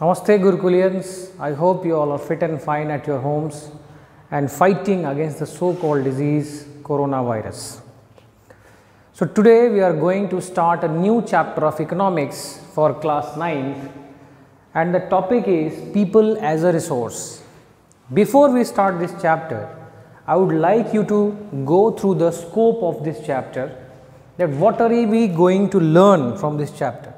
Namaste Gurukulians, I hope you all are fit and fine at your homes and fighting against the so-called disease coronavirus. So today we are going to start a new chapter of economics for class 9th and the topic is people as a resource. Before we start this chapter, I would like you to go through the scope of this chapter, that what are we going to learn from this chapter.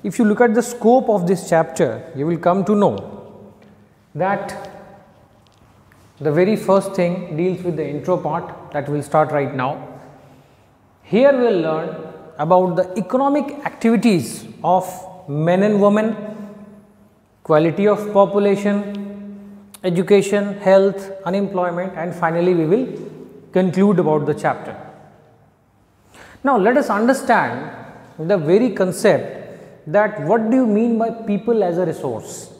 If you look at the scope of this chapter, you will come to know that the very first thing deals with the intro part that will start right now. Here we will learn about the economic activities of men and women, quality of population, education, health, unemployment, and finally we will conclude about the chapter. Now let us understand the very concept that what do you mean by people as a resource.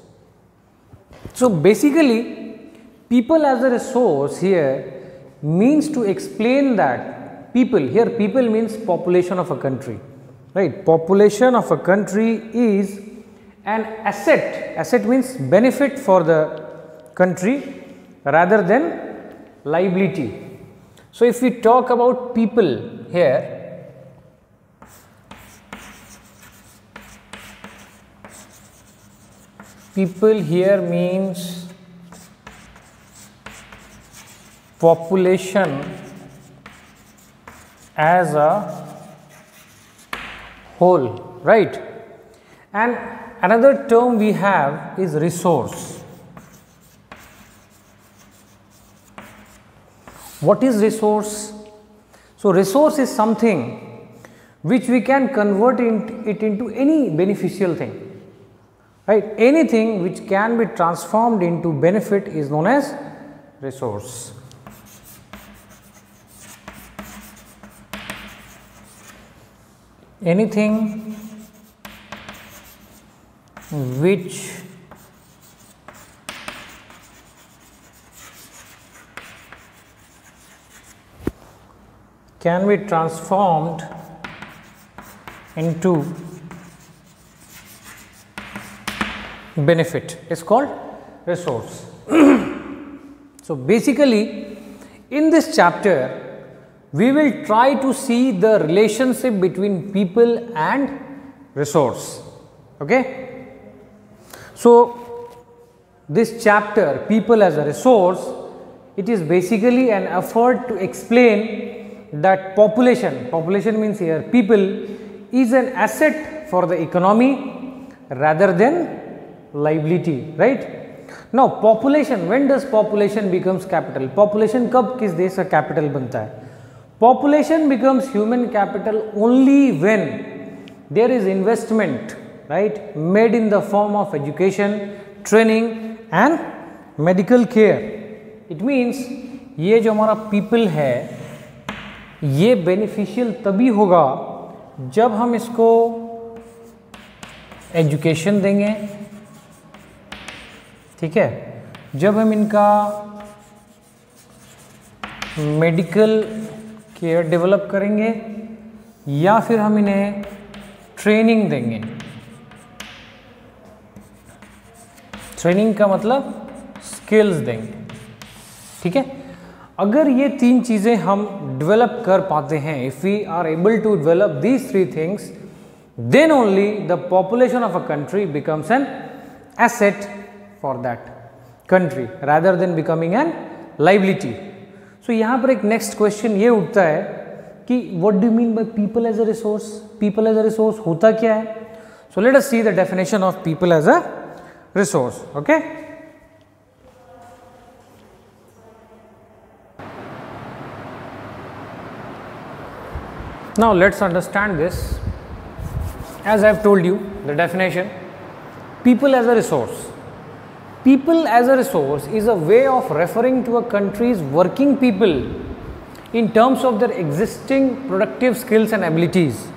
So basically people as a resource here means to explain that people means population of a country, right? Population of a country is an asset means benefit for the country rather than liability. So if we talk about people here, people here means population as a whole, right? And another term we have is resource. What is resource? So resource is something which we can convert it into any beneficial thing. Right? Anything which can be transformed into benefit is known as resource. Anything which can be transformed into benefit is called resource. So basically in this chapter we will try to see the relationship between people and resource. Okay. So this chapter, people as a resource, it is basically an effort to explain that population means here people, is an asset for the economy rather than liability, right? Now population, when does population becomes capital? Population कब किस देश का capital बनता है? Population becomes human capital only when there is investment, right, made in the form of education, training and medical care. It means ये जो हमारा people है ये beneficial तभी होगा जब हम इसको education देंगे, ठीक है, जब हम इनका मेडिकल केयर डेवलप करेंगे या फिर हम इन्हें ट्रेनिंग देंगे। ट्रेनिंग का मतलब स्किल्स देंगे, ठीक है। अगर ये तीन चीज़ें हम डेवलप कर पाते हैं, if we are able to develop these three things, then only the population of a country becomes an asset for that country rather than becoming an liability. So यहाँ पर एक next question ये उठता है कि what do you mean by people as a resource? People as a resource होता क्या है? So let us see the definition of people as a resource. Okay. Now let's understand this. As I have told you the definition, people as a resource. People as a resource is a way of referring to a country's working people in terms of their existing productive skills and abilities.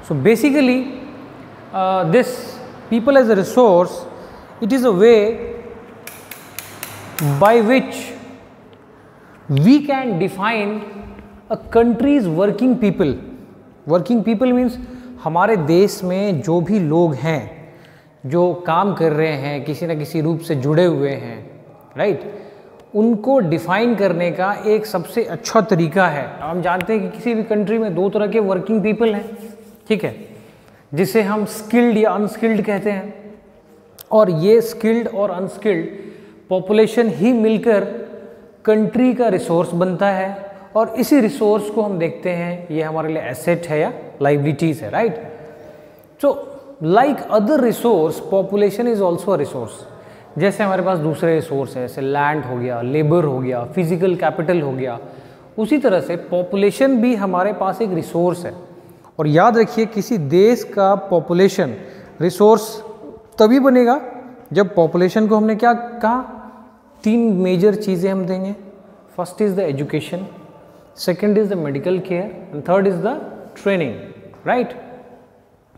So basically this people as a resource, it is a way by which we can define a country's working people. Working people means हमारे देश में जो भी लोग हैं, जो काम कर रहे हैं, किसी न किसी रूप से जुड़े हुए हैं, राइट, उनको डिफाइन करने का एक सबसे अच्छा तरीका है। हम जानते हैं कि किसी भी कंट्री में दो तरह के वर्किंग पीपल हैं, ठीक है, जिसे हम स्किल्ड या अनस्किल्ड कहते हैं। और ये स्किल्ड और अनस्किल्ड पॉपुलेशन ही मिलकर कंट्री का रिसोर्स बनता है, और इसी रिसोर्स को हम देखते हैं ये हमारे लिए एसेट है या लाइबिलिटीज है, right. So like other resource, population is also a resource. जैसे हमारे पास दूसरे रिसोर्स है, जैसे लैंड हो गया, लेबर हो गया, फिजिकल कैपिटल हो गया, उसी तरह से पॉपुलेशन भी हमारे पास एक रिसोर्स है। और याद रखिए, किसी देश का पॉपुलेशन रिसोर्स तभी बनेगा जब पॉपुलेशन को हमने क्या कहा, 3 मेजर चीज़ें हम देंगे। First is the education, second is the medical care, and third is the training, right.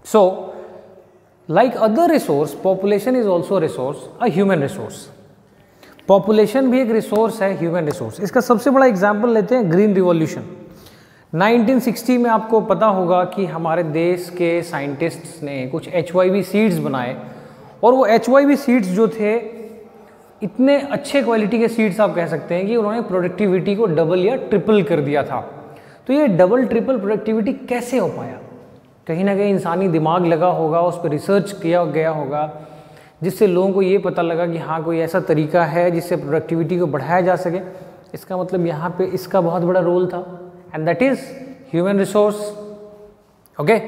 So like other resource, population is also resource, a human resource. Population भी एक रिसोर्स है, ह्यूमन रिसोर्स। इसका सबसे बड़ा example लेते हैं green revolution. 1960 में आपको पता होगा कि हमारे देश के साइंटिस्ट्स ने कुछ HYV सीड्स बनाए, और वो HYV सीड्स जो थे इतने अच्छे क्वालिटी के सीड्स आप कह सकते हैं कि उन्होंने प्रोडक्टिविटी को डबल या ट्रिपल कर दिया था। तो ये डबल ट्रिपल प्रोडक्टिविटी कैसे हो पाया? कहीं ना कहीं इंसानी दिमाग लगा होगा, उस पर रिसर्च किया गया होगा, जिससे लोगों को ये पता लगा कि हाँ कोई ऐसा तरीका है जिससे प्रोडक्टिविटी को बढ़ाया जा सके। इसका मतलब यहाँ पे इसका बहुत बड़ा रोल था, and that is human resource. Okay,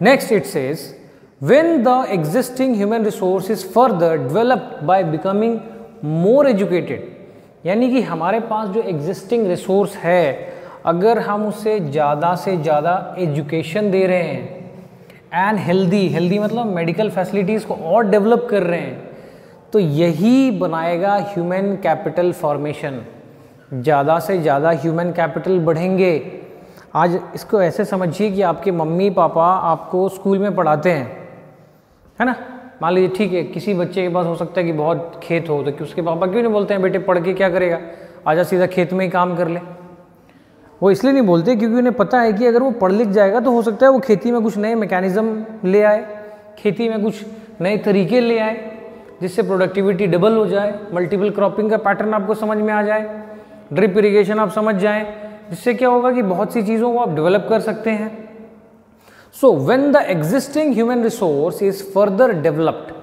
next it says when the existing human resource is further developed by becoming more educated, यानी कि हमारे पास जो एग्जिस्टिंग रिसोर्स है, अगर हम उसे ज़्यादा से ज़्यादा एजुकेशन दे रहे हैं एंड हेल्दी मतलब मेडिकल फैसिलिटीज़ को और डेवलप कर रहे हैं, तो यही बनाएगा ह्यूमन कैपिटल फॉर्मेशन। ज़्यादा से ज़्यादा ह्यूमन कैपिटल बढ़ेंगे। आज इसको ऐसे समझिए कि आपके मम्मी पापा आपको स्कूल में पढ़ाते हैं, है ना। मान लीजिए ठीक है, किसी बच्चे के पास हो सकता है कि बहुत खेत हो, तो उसके पापा क्यों नहीं बोलते हैं बेटे पढ़ के क्या करेगा, आजा सीधा खेत में ही काम कर ले। वो इसलिए नहीं बोलते क्योंकि उन्हें पता है कि अगर वो पढ़ लिख जाएगा तो हो सकता है वो खेती में कुछ नए मैकेनिज्म ले आए, खेती में कुछ नए तरीके ले आए, जिससे प्रोडक्टिविटी डबल हो जाए, मल्टीपल क्रॉपिंग का पैटर्न आपको समझ में आ जाए, ड्रिप इरिगेशन आप समझ जाएं, जिससे क्या होगा कि बहुत सी चीज़ों को आप डेवलप कर सकते हैं। So when the existing human resource is further developed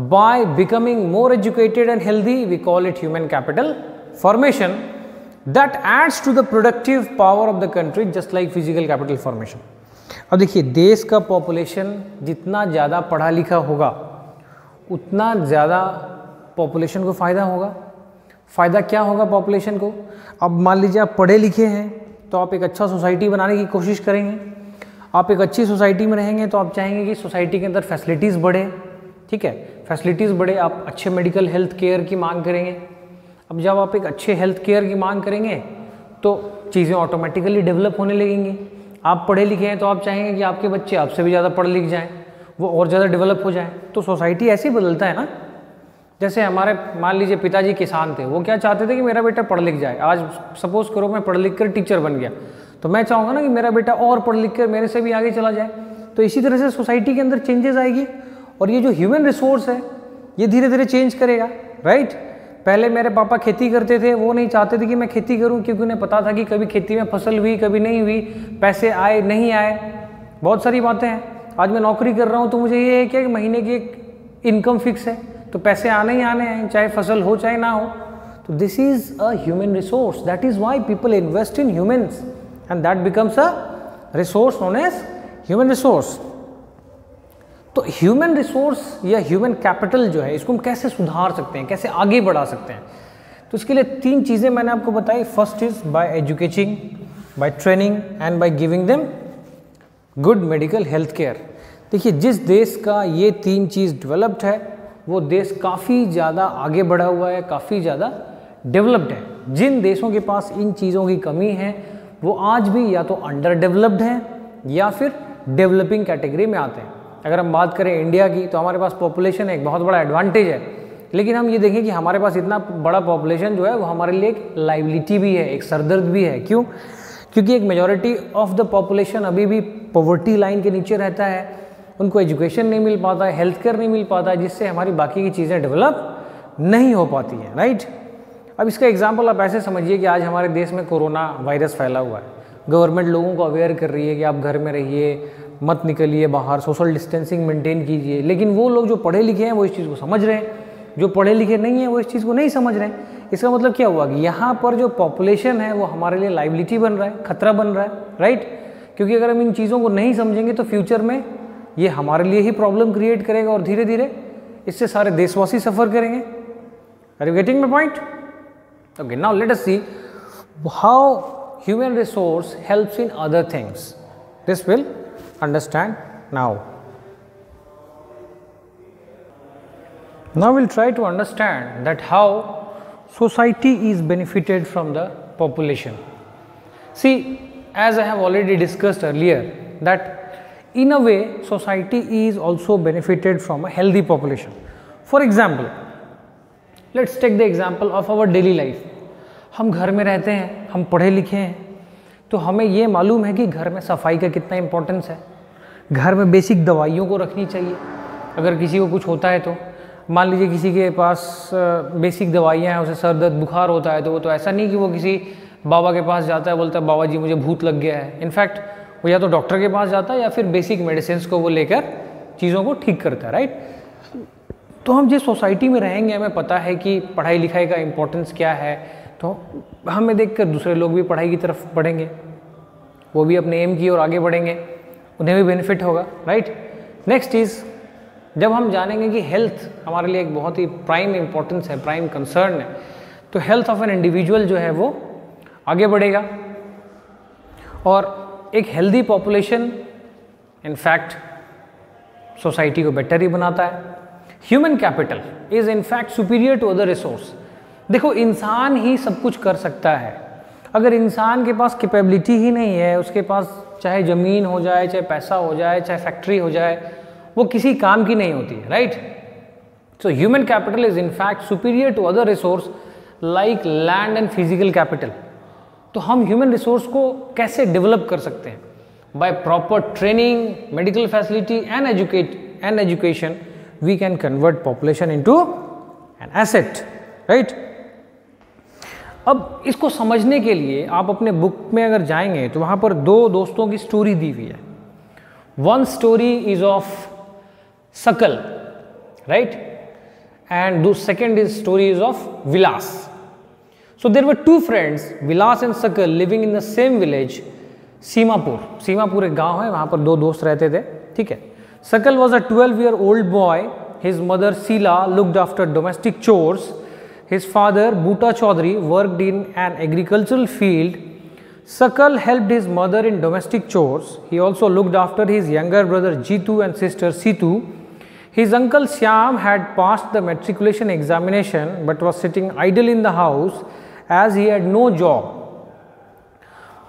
by becoming more educated and healthy, we call it human capital formation that adds to the productive power of the country just like physical capital formation। अब देखिए, देश का population जितना ज़्यादा पढ़ा लिखा होगा उतना ज़्यादा पॉपुलेशन को फ़ायदा होगा। फ़ायदा क्या होगा पॉपुलेशन को? अब मान लीजिए आप पढ़े लिखे हैं तो आप एक अच्छा सोसाइटी बनाने की कोशिश करेंगे। आप एक अच्छी सोसाइटी में रहेंगे तो आप चाहेंगे कि सोसाइटी के अंदर फैसिलिटीज़ बढ़े, ठीक है, फैसिलिटीज़ बढ़े, आप अच्छे मेडिकल हेल्थ केयर की मांग करेंगे। अब जब आप एक अच्छे हेल्थ केयर की मांग करेंगे तो चीज़ें ऑटोमेटिकली डेवलप होने लगेंगी। आप पढ़े लिखे हैं तो आप चाहेंगे कि आपके बच्चे आपसे भी ज़्यादा पढ़ लिख जाएं, वो और ज़्यादा डेवलप हो जाएं। तो सोसाइटी ऐसे ही बदलता है ना। जैसे हमारे मान लीजिए पिताजी किसान थे, वो क्या चाहते थे कि मेरा बेटा पढ़ लिख जाए। आज सपोज करो मैं पढ़ लिख कर टीचर बन गया, तो मैं चाहूँगा ना कि मेरा बेटा और पढ़ लिख कर मेरे से भी आगे चला जाए। तो इसी तरह से सोसाइटी के अंदर चेंजेस आएगी, और ये जो ह्यूमन रिसोर्स है ये धीरे धीरे चेंज करेगा, राइट। पहले मेरे पापा खेती करते थे, वो नहीं चाहते थे कि मैं खेती करूं, क्योंकि उन्हें पता था कि कभी खेती में फसल हुई, कभी नहीं हुई, पैसे आए नहीं आए, बहुत सारी बातें हैं। आज मैं नौकरी कर रहा हूं तो मुझे ये है कि महीने की एक इनकम फिक्स है, तो पैसे आने ही आने हैं, चाहे फसल हो चाहे ना हो। तो this is a human resource, that is why people invest in humans and that becomes a resource known as human resource. तो ह्यूमन रिसोर्स या ह्यूमन कैपिटल जो है, इसको हम कैसे सुधार सकते हैं, कैसे आगे बढ़ा सकते हैं? तो इसके लिए 3 चीज़ें मैंने आपको बताई। First is by educating, by training and by giving them good medical health care. देखिए, जिस देश का ये 3 चीज़ डेवलप्ड है वो देश काफ़ी ज़्यादा आगे बढ़ा हुआ है, काफ़ी ज़्यादा डेवलप्ड है। जिन देशों के पास इन चीज़ों की कमी है वो आज भी या तो अंडर डेवलप्ड हैं या फिर डेवलपिंग कैटेगरी में आते हैं। अगर हम बात करें इंडिया की, तो हमारे पास पॉपुलेशन एक बहुत बड़ा एडवांटेज है, लेकिन हम ये देखें कि हमारे पास इतना बड़ा पॉपुलेशन जो है वो हमारे लिए एक लाइबिलिटी भी है, एक सरदर्द भी है। क्यों? क्योंकि एक मेजॉरिटी ऑफ द पॉपुलेशन अभी भी पॉवर्टी लाइन के नीचे रहता है, उनको एजुकेशन नहीं मिल पाता है, हेल्थ केयर नहीं मिल पाता है, जिससे हमारी बाकी की चीज़ें डेवलप नहीं हो पाती हैं, राइट। अब इसका एग्जांपल आप ऐसे समझिए कि आज हमारे देश में कोरोना वायरस फैला हुआ है, गवर्नमेंट लोगों को अवेयर कर रही है कि आप घर में रहिए, मत निकलिए बाहर, सोशल डिस्टेंसिंग मेंटेन कीजिए, लेकिन वो लोग जो पढ़े लिखे हैं वो इस चीज़ को समझ रहे हैं, जो पढ़े लिखे नहीं हैं वो इस चीज़ को नहीं समझ रहे हैं। इसका मतलब क्या हुआ कि यहाँ पर जो पॉपुलेशन है वो हमारे लिए लाइबिलिटी बन रहा है, खतरा बन रहा है, राइट। क्योंकि अगर हम इन चीज़ों को नहीं समझेंगे तो फ्यूचर में ये हमारे लिए ही प्रॉब्लम क्रिएट करेगा और धीरे धीरे इससे सारे देशवासी सफ़र करेंगे। Are you getting my point? Okay, now let us see how human resource helps in other things. This will understand now. Now we'll try to understand that how society is benefited from the population. See, as I have already discussed earlier, that in a way society is also benefited from a healthy population. For example, let's take the example of our daily life. हम घर में रहते हैं, हम पढ़े लिखे हैं, तो हमें ये मालूम है कि घर में सफाई का कितना इम्पोर्टेंस है, घर में बेसिक दवाइयों को रखनी चाहिए। अगर किसी को कुछ होता है तो मान लीजिए किसी के पास बेसिक दवाइयाँ हैं, उसे सर दर्द बुखार होता है, तो वो तो ऐसा नहीं कि वो किसी बाबा के पास जाता है, बोलता है बाबा जी मुझे भूत लग गया है। इनफैक्ट वो या तो डॉक्टर के पास जाता है या फिर बेसिक मेडिसिन को वो लेकर चीज़ों को ठीक करता है, राइट। तो हम जिस सोसाइटी में रहेंगे हमें पता है कि पढ़ाई लिखाई का इम्पोर्टेंस क्या है, तो हमें देखकर दूसरे लोग भी पढ़ाई की तरफ बढ़ेंगे, वो भी अपने एम की ओर आगे बढ़ेंगे, उन्हें भी बेनिफिट होगा, राइट। नेक्स्ट इज़, जब हम जानेंगे कि हेल्थ हमारे लिए एक बहुत ही प्राइम इम्पोर्टेंस है, प्राइम कंसर्न है, तो हेल्थ ऑफ एन इंडिविजुअल जो है वो आगे बढ़ेगा और एक हेल्दी पॉपुलेशन इनफैक्ट सोसाइटी को बेटर ही बनाता है। Human capital is in fact superior to other resource. देखो, इंसान ही सब कुछ कर सकता है। अगर इंसान के पास कैपेबिलिटी ही नहीं है, उसके पास चाहे ज़मीन हो जाए, चाहे पैसा हो जाए, चाहे फैक्ट्री हो जाए, वो किसी काम की नहीं होती है, right. So human capital is in fact superior to other resource like land and physical capital. तो हम ह्यूमन रिसोर्स को कैसे डेवलप कर सकते हैं? By proper training, medical facility and education we can convert population into an asset, right. अब इसको समझने के लिए आप अपने बुक में अगर जाएंगे तो वहाँ पर दो दोस्तों की स्टोरी दी हुई है। One story is of Sakal, right, and the second is story is of Vilas. So there were two friends, Vilas and Sakal, living in the same village, Seemapur. Seemapur एक गांव है, वहाँ पर दो दोस्त रहते थे, ठीक है। सकल was a 12-year-old boy. His mother Sheila looked after domestic chores. His father Bhuta Chaudhary worked in an agricultural field. Sakal helped his mother in domestic chores. He also looked after his younger brother Jitu and sister Situ. His uncle Shyam had passed the matriculation examination but was sitting idle in the house as he had no job.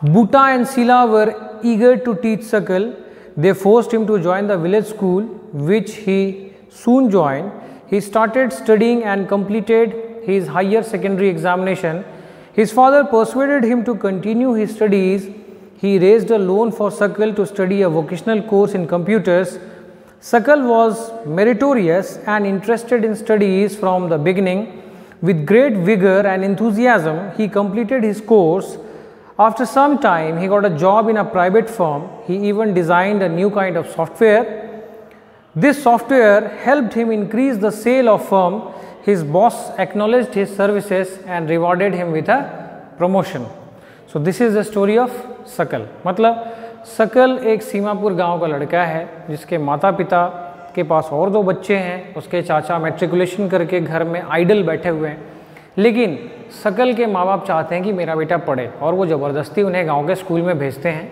Bhuta and Sheila were eager to teach Sakal. They forced him to join the village school, which he soon joined. He started studying and completed his higher secondary examination. His father persuaded him to continue his studies. He raised a loan for Sakal to study a vocational course in computers. Sakal was meritorious and interested in studies from the beginning. With great vigor and enthusiasm, he completed his course. After some time, he got a job in a private firm. He even designed a new kind of software. This software helped him increase the sale of firm. His boss acknowledged his services and rewarded him with a promotion. So this is the story of सकल। मतलब सकल एक सीमापुर गांव का लड़का है जिसके माता पिता के पास और दो बच्चे हैं, उसके चाचा मैट्रिकुलेशन करके घर में आइडल बैठे हुए हैं, लेकिन सकल के माँ बाप चाहते हैं कि मेरा बेटा पढ़े और वो ज़बरदस्ती उन्हें गांव के स्कूल में भेजते हैं।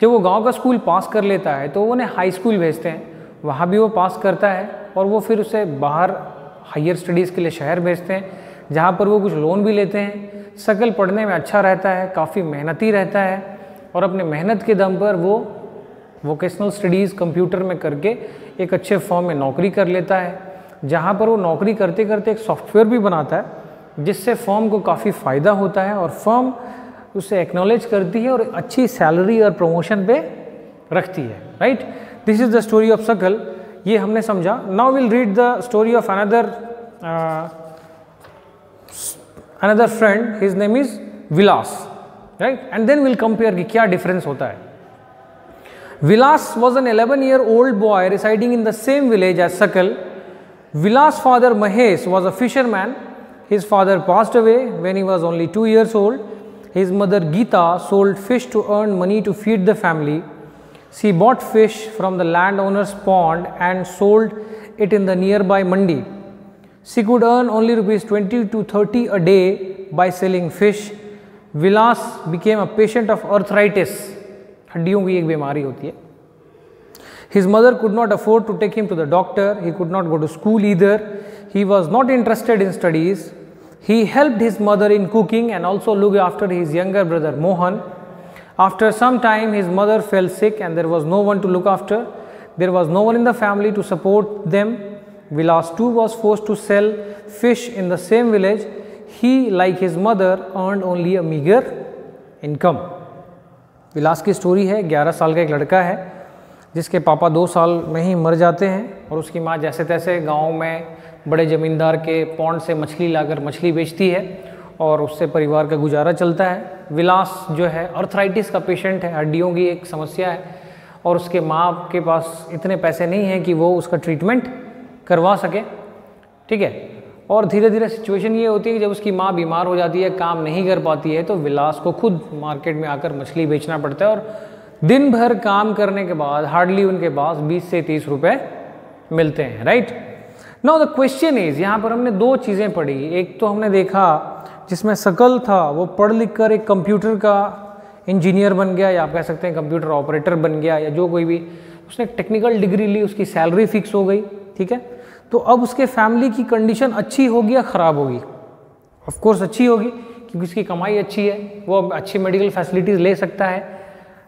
जब वो गांव का स्कूल पास कर लेता है तो वो उन्हें हाई स्कूल भेजते हैं, वहाँ भी वो पास करता है और वो फिर उसे बाहर हायर स्टडीज़ के लिए शहर भेजते हैं, जहाँ पर वो कुछ लोन भी लेते हैं। सकल पढ़ने में अच्छा रहता है, काफ़ी मेहनती रहता है और अपने मेहनत के दम पर वो वोकेशनल स्टडीज़ कंप्यूटर में करके एक अच्छे फर्म में नौकरी कर लेता है, जहाँ पर वो नौकरी करते करते एक सॉफ्टवेयर भी बनाता है जिससे फर्म को काफ़ी फ़ायदा होता है और फर्म उसे एक्नॉलेज करती है और अच्छी सैलरी और प्रमोशन पे रखती है, right. This is the story of सकल, ये हमने समझा. Now will read the story of another friend, his name is Vilas, right? And then we'll compare कि क्या difference होता है. Vilas was an 11-year-old boy residing in the same village as Sakal. Vilas' father Mahesh was a fisherman. His father passed away when he was only 2 years old. His mother Geeta sold fish to earn money to feed the family. She bought fish from the landowner's pond and sold it in the nearby mandi. She could earn only rupees 20 to 30 a day by selling fish. Vilas became a patient of arthritis. हड्डियों की एक बीमारी होती है. His mother could not afford to take him to the doctor. He could not go to school either. He was not interested in studies. He helped his mother in cooking and also looked after his younger brother Mohan. After some time, his mother fell sick and there was no one to look after. There was no one in the family to support them. Vilas too was forced to sell fish in the same village. He, like his mother, earned only a meager income. विलास की story है. 11 साल का एक लड़का है जिसके पापा 2 साल में ही मर जाते हैं और उसकी माँ जैसे तैसे गांव में बड़े ज़मींदार के पॉन्ड से मछली लाकर मछली बेचती है और उससे परिवार का गुजारा चलता है. विलास जो है अर्थराइटिस का पेशेंट है, हड्डियों की एक समस्या है और उसके माँ के पास इतने पैसे नहीं हैं कि वो उसका ट्रीटमेंट करवा सके. ठीक है. और धीरे धीरे सिचुएशन ये होती है कि जब उसकी माँ बीमार हो जाती है, काम नहीं कर पाती है, तो विलास को खुद मार्केट में आकर मछली बेचना पड़ता है और दिन भर काम करने के बाद हार्डली उनके पास 20 से 30 रुपए मिलते हैं. Right. Now the question is, यहाँ पर हमने 2 चीज़ें पढ़ी. एक तो हमने देखा जिसमें सकल था वो पढ़ लिख कर एक कंप्यूटर का इंजीनियर बन गया या आप कह सकते हैं कंप्यूटर ऑपरेटर बन गया या जो कोई भी, उसने टेक्निकल डिग्री ली, उसकी सैलरी फिक्स हो गई. ठीक है. तो अब उसके फैमिली की कंडीशन अच्छी होगी या ख़राब होगी? ऑफ कोर्स अच्छी होगी क्योंकि उसकी कमाई अच्छी है, वो अब अच्छी मेडिकल फैसिलिटीज़ ले सकता है.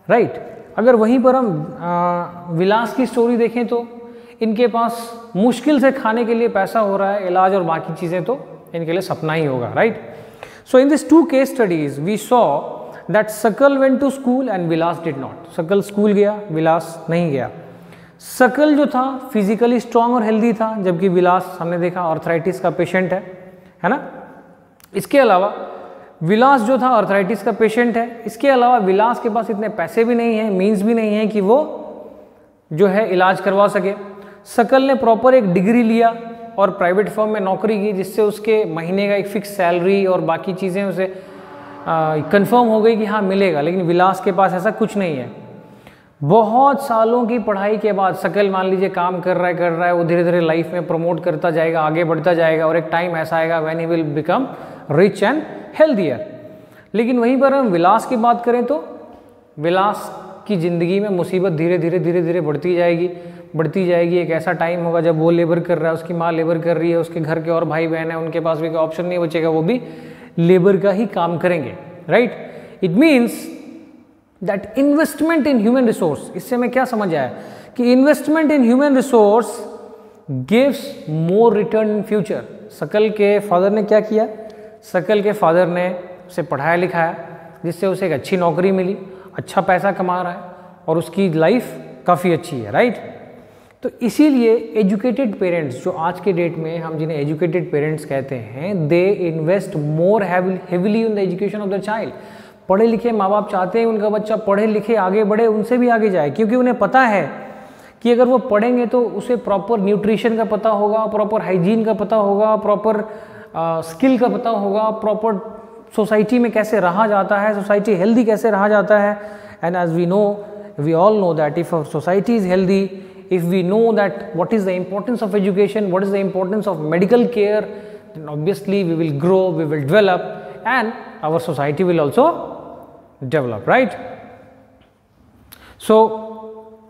राइट. अगर वहीं पर हम विलास की स्टोरी देखें तो इनके पास मुश्किल से खाने के लिए पैसा हो रहा है, इलाज और बाकी चीज़ें तो इनके लिए सपना ही होगा. Right. So in this 2 case studies we saw that Sakal went to school and Vilas did not. Sakal school गया, विलास नहीं गया. सकल जो था फिजिकली स्ट्रांग और हेल्दी था, जबकि विलास हमने देखा आर्थराइटिस का पेशेंट है ना. इसके अलावा विलास जो था आर्थराइटिस का पेशेंट है. इसके अलावा विलास के पास इतने पैसे भी नहीं हैं, मीन्स भी नहीं है कि वो जो है इलाज करवा सके. सकल ने प्रॉपर एक डिग्री लिया और प्राइवेट फर्म में नौकरी की जिससे उसके महीने का एक फिक्स सैलरी और बाकी चीज़ें उसे कंफर्म हो गई कि हाँ मिलेगा. लेकिन विलास के पास ऐसा कुछ नहीं है. बहुत सालों की पढ़ाई के बाद सकल मान लीजिए काम कर रहा है, वो धीरे धीरे लाइफ में प्रमोट करता जाएगा, आगे बढ़ता जाएगा और एक टाइम ऐसा आएगा when he will become rich and healthier. लेकिन वहीं पर हम विलास की बात करें तो विलास की ज़िंदगी में मुसीबत धीरे धीरे बढ़ती जाएगी. एक ऐसा टाइम होगा जब वो लेबर कर रहा है, उसकी माँ लेबर कर रही है, उसके घर के और भाई बहन हैं, उनके पास भी कोई ऑप्शन नहीं बचेगा, वो भी लेबर का ही काम करेंगे. Right. It means that investment in human resource, इससे हमें क्या समझ आया कि investment in human resource gives more return in future. सकल के फादर ने क्या किया? सकल के फादर ने उसे पढ़ाया लिखाया जिससे उसे एक अच्छी नौकरी मिली, अच्छा पैसा कमा रहा है और उसकी लाइफ काफ़ी अच्छी है. राइट. तो इसीलिए एजुकेटेड पेरेंट्स, जो आज के डेट में हम जिन्हें एजुकेटेड पेरेंट्स कहते हैं, they invest more heavily in the education of the child. पढ़े लिखे माँ बाप चाहते हैं उनका बच्चा पढ़े लिखे आगे बढ़े, उनसे भी आगे जाए, क्योंकि उन्हें पता है कि अगर वो पढ़ेंगे तो उसे प्रॉपर न्यूट्रिशन का पता होगा, प्रॉपर हाइजीन का पता होगा, प्रॉपर स्किल का पता होगा, प्रॉपर सोसाइटी में कैसे रहा जाता है, सोसाइटी हेल्दी कैसे रहा जाता है. And as we all know that if society is healthy, if we know that what is the importance of education, what is the importance of medical care, then obviously we will grow, we will develop, and our society will also develop. Right. So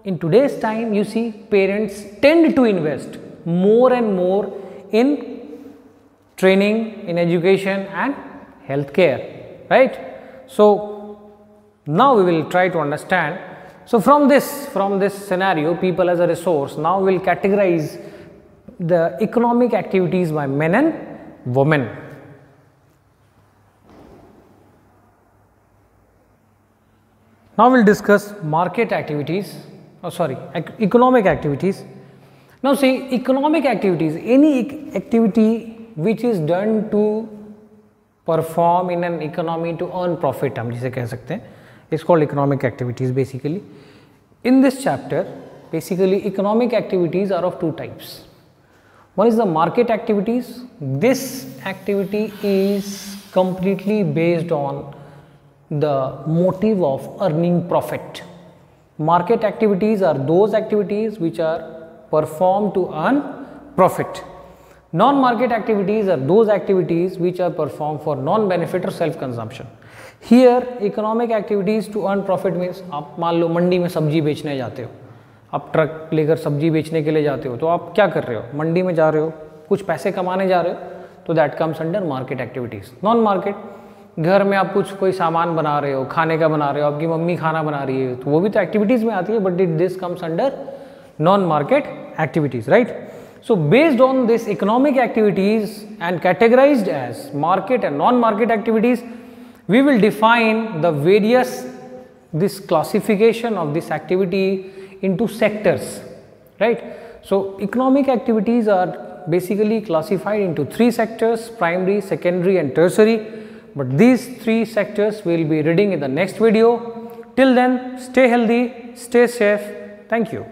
in today's time you see parents tend to invest more and more in training, in education and healthcare. Right. So now we will try to understand. So from this scenario, people as a resource, now will categorize the economic activities by men and women. Now we'll discuss market activities economic activities. Now see, economic activities, any activity which is done to perform in an economy to earn profit, हम जिसे कह सकते हैं, is called economic activities basically. In this chapter, basically economic activities are of two types. One is the market activities. This activity is completely based on the motive of earning profit. Market activities are those activities which are performed to earn profit. Non-market activities are those activities which are performed for non-benefit or self-consumption. Here economic activities to earn profit means आप मान लो मंडी में सब्जी बेचने जाते हो, आप truck लेकर सब्जी बेचने के लिए जाते हो, तो आप क्या कर रहे हो, मंडी में जा रहे हो, कुछ पैसे कमाने जा रहे हो, तो that comes under market activities. Non market, घर में आप कुछ कोई सामान बना रहे हो, खाने का बना रहे हो, आपकी मम्मी खाना बना रही है, तो वो भी तो एक्टिविटीज़ में आती है, but this comes under non market activities, right. So based on this economic activities and categorized as market and non-market activities, we will define the various this classification of this activity into sectors, right. So economic activities are basically classified into three sectors: primary, secondary and tertiary. But these three sectors we will be reading in the next video. Till then, stay healthy, stay safe. Thank you.